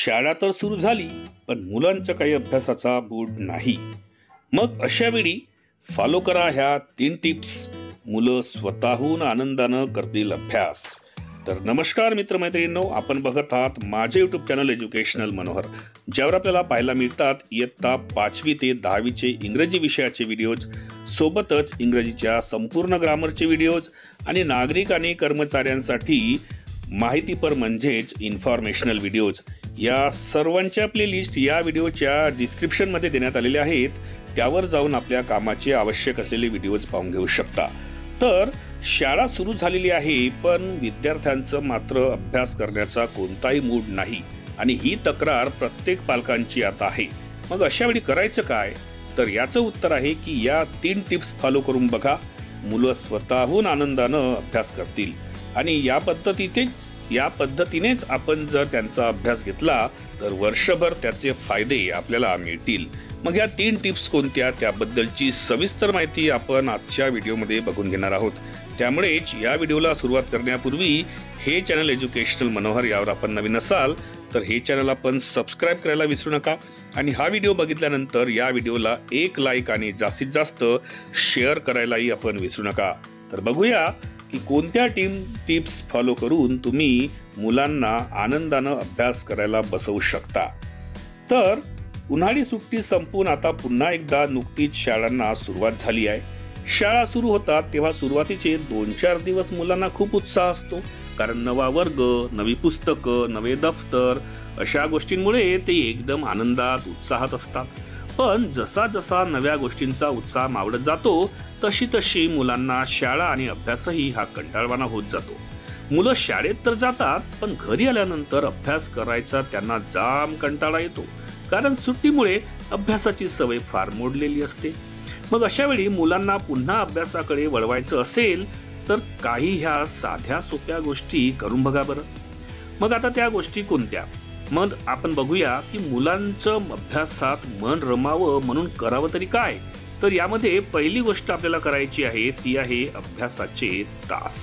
शाळा तर सुरू झाली, पण मुलांचा काही अभ्यासाचा मूड नाही. मग अशा वेळी फॉलो करा ह्या 3 टिप्स. मुलं स्वतःहून आनंदानं करतील अभ्यास. तर नमस्कार मित्रमैत्रिणींनो, आपण बघत आहात माझे यूट्यूब चॅनल एज्युकेशनल मनोहर, ज्यावर आपल्याला पाहायला मिळतात इयत्ता 5वी ते 10वीचे इंग्रजी विषयाचे व्हिडिओज, सोबतच इंग्रजीच्या संपूर्ण ग्रामरचे व्हिडिओज आणि नागरिक आणि कर्मचाऱ्यांसाठी माहितीपर म्हणजेच इन्फॉर्मेशनल व्हिडिओज. या सर्वांच्या प्लेलिस्ट या व्हिडिओच्या डिस्क्रिप्शनमध्ये देण्यात आलेल्या आहेत. त्यावर जाऊन आपल्या कामाचे आवश्यक असलेले व्हिडिओज पाहून घेऊ शकता. तर शाळा सुरू झालेली आहे, पण विद्यार्थ्यांचं मात्र अभ्यास करण्याचा कोणताही मूड नाही आणि ही तक्रार प्रत्येक पालकांची आता आहे. मग अशा वेळी करायचं काय? तर याचं उत्तर आहे की या 3 टिप्स फॉलो करून बघा. मुलं स्वतःहून आनंदानं अभ्यास करतील आणि या पद्धतीनेच आपण जर त्यांचा अभ्यास घेतला तर वर्षभर त्याचे फायदे आपल्याला मिळतील. मग या 3 टिप्स कोणत्या, त्याबद्दलची सविस्तर माहिती आपण आजच्या व्हिडिओमध्ये बघून घेणार आहोत. त्यामुळेच या व्हिडिओला सुरुवात करण्यापूर्वी हे चॅनल एज्युकेशनल मनोहर यावर आपण नवीन असाल तर हे चॅनल आपण सबस्क्राईब करायला विसरू नका. आणि हा व्हिडिओ बघितल्यानंतर या व्हिडिओला 1 लाईक आणि जास्तीत जास्त शेअर करायलाही आपण विसरू नका. तर बघूया की कोणत्या टिप्स फॉलो करून तुम्ही मुलांना आनंदानं अभ्यास करायला बसवू शकता. तर उन्हाळी सुट्टी संपून आता पुन्हा एकदा नुकतीच शाळांना सुरुवात झाली आहे. शाळा सुरू होतात तेव्हा सुरुवातीचे 2-4 दिवस मुलांना खूप उत्साह असतो, कारण नवा वर्ग, नवी पुस्तकं, नवे दफ्तर अशा गोष्टींमुळे ते एकदम आनंदात उत्साहात असतात. पण जसा जसा नव्या गोष्टींचा उत्साह मावळत जातो तशी तशी मुलांना शाळा आणि अभ्यासही हा कंटाळवाणा होत जातो. मुलं शाळेत तर जातात, पण घरी आल्यानंतर अभ्यास करायचा त्यांना जाम कंटाळा येतो, कारण सुट्टीमुळे अभ्यासाची सवय फार मोडलेली असते. मग अशा वेळी मुलांना पुन्हा अभ्यासाकडे वळवायचं असेल तर काही ह्या साध्या सोप्या गोष्टी करून बघा बरं. मग आता त्या गोष्टी कोणत्या? मग आपण बघूया की मुलांचं अभ्यासात मन रमावं म्हणून करावं तरी काय. तर यामध्ये पहिली गोष्ट आपल्याला करायची आहे ती आहे अभ्यासाचे तास.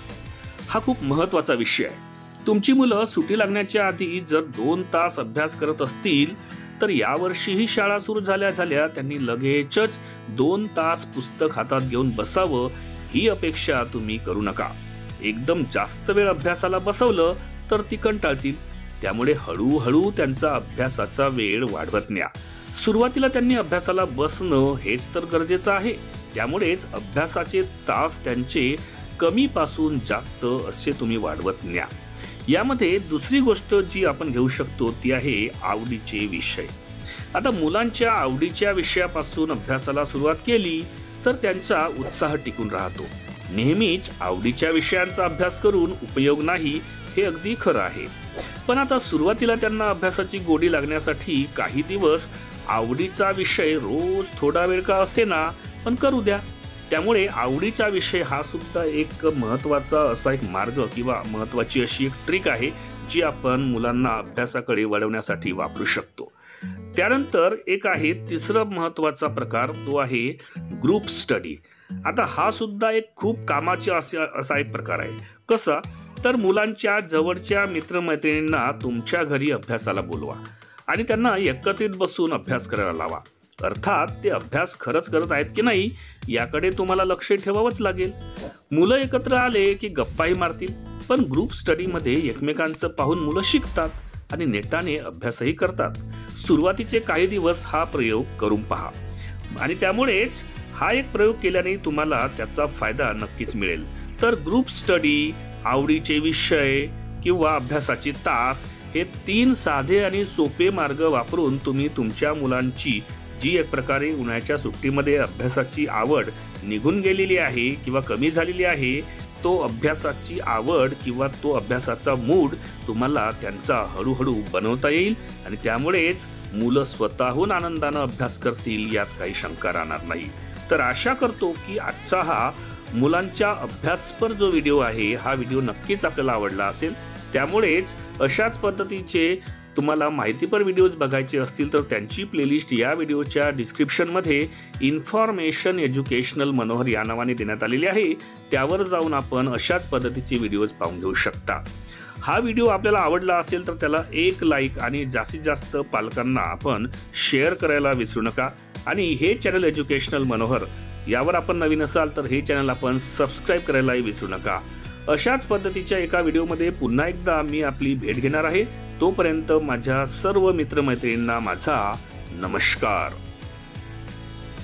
हा खूप महत्त्वाचा विषय आहे. तुमची मुलं सुट्टी लागण्याच्या आधी जर 2 तास अभ्यास करत असतील तर यावर्षीही शाळा सुरू झाल्या त्यांनी लगेचच 2 तास पुस्तक हातात घेऊन बसावं ही अपेक्षा तुम्ही करू नका. एकदम जास्त वेळ अभ्यासाला बसवलं तर ती कंटाळतील. त्यामुळे हळूहळू त्यांचा अभ्यासाचा वेळ वाढवत न्या. सुरुवातीला त्यांनी अभ्यासाला बसणं हेच तर गरजेचं आहे. त्यामुळेच अभ्यासाचे तास त्यांचे कमी पासून जास्त असे तुम्ही वाढवत न्या. यामध्ये दुसरी गोष्ट जी आपण घेऊ शकतो ती आहे आवडीचे विषय. आता मुलांच्या आवडीच्या विषयापासून अभ्यासाला सुरुवात केली तर त्यांचा उत्साह टिकून राहतो. नेहमीच आवडीच्या विषयांचा अभ्यास करून उपयोग नाही हे अगदी खरं आहे. पण आता सुरुवातीला त्यांना अभ्यासाची गोडी लागण्यासाठी काही दिवस आवडीचा विषय रोज थोडा वेळ का असेना पण करू द्या. त्यामुळे आवडीचा विषय हा सुद्धा एक महत्त्वाचा असा एक मार्ग किंवा महत्त्वाची अशी एक ट्रिक आहे जी आपण मुलांना अभ्यासाकडे वळवण्यासाठी वापरू शकतो. त्यानंतर एक आहे तिसरा महत्त्वाचा प्रकार, तो आहे ग्रुप स्टडी. आता हा सुद्धा एक खूप कामाचा असा एक प्रकार आहे. कसा? तर मुलांच्या जवळच्या मित्रमैत्रिणींना तुमच्या घरी अभ्यासाला बोलवा आणि त्यांना एकत्रित बसून अभ्यास करायला लावा. अर्थात ते अभ्यास खरंच करत आहेत की नाही याकडे तुम्हाला लक्ष ठेवावंच लागेल. मुलं एकत्र आले की गप्पाही मारतील, पण ग्रुप स्टडीमध्ये एकमेकांचं पाहून मुलं शिकतात आणि नेटाने अभ्यासही करतात. सुरुवातीचे काही दिवस हा प्रयोग करून पहा आणि त्यामुळेच हा एक प्रयोग केल्याने तुम्हाला त्याचा फायदा नक्कीच मिळेल. तर ग्रुप स्टडी, आवडीचे विषय किंवा अभ्यासाचे तास हे 3 साधे आणि सोपे मार्ग वापरून तुम्ही तुमच्या मुलांची जी एक प्रकारे उन्हाळ्याच्या सुट्टीमध्ये अभ्यासाची आवड निघून गेलेली आहे किंवा कमी झालेली आहे, तो अभ्यासाची आवड किंवा तो अभ्यासाचा मूड तुम्हाला त्यांचा हळूहळू बनवता येईल आणि त्यामुळेच मुलं स्वतःहून आनंदानं अभ्यास करतील यात काही शंका राहणार नाही. तर आशा करतो की आजचा हा मुलांच्या अभ्यासपर जो व्हिडिओ आहे हा व्हिडिओ नक्कीच आपल्याला आवडला असेल. त्यामुळेच अशाच पद्धतीचे तुम्हाला माहितीपर व्हिडिओज बघायचे असतील तर त्यांची प्लेलिस्ट या व्हिडिओच्या डिस्क्रिप्शनमध्ये इन्फॉर्मेशन एज्युकेशनल मनोहर या नावाने देण्यात आलेली आहे. त्यावर जाऊन आपण अशाच पद्धतीचे व्हिडिओज पाहून घेऊ शकता. हा व्हिडिओ आपल्याला आवडला असेल तर त्याला एक लाईक आणि जास्तीत जास्त पालकांना आपण शेअर करायला विसरू नका। आणि हे चॅनल एज्युकेशनल मनोहर यावर आपण नवीन असाल तर हे चॅनल आपण सबस्क्राईब करायलाही विसरू नका। अशाच पद्धतीच्या एका व्हिडिओमध्ये पुन्हा एकदा मी आपली भेट घेणार आहे। तोपर्यंत माझ्या सर्व मित्रमैत्रिणींना माझा नमस्कार।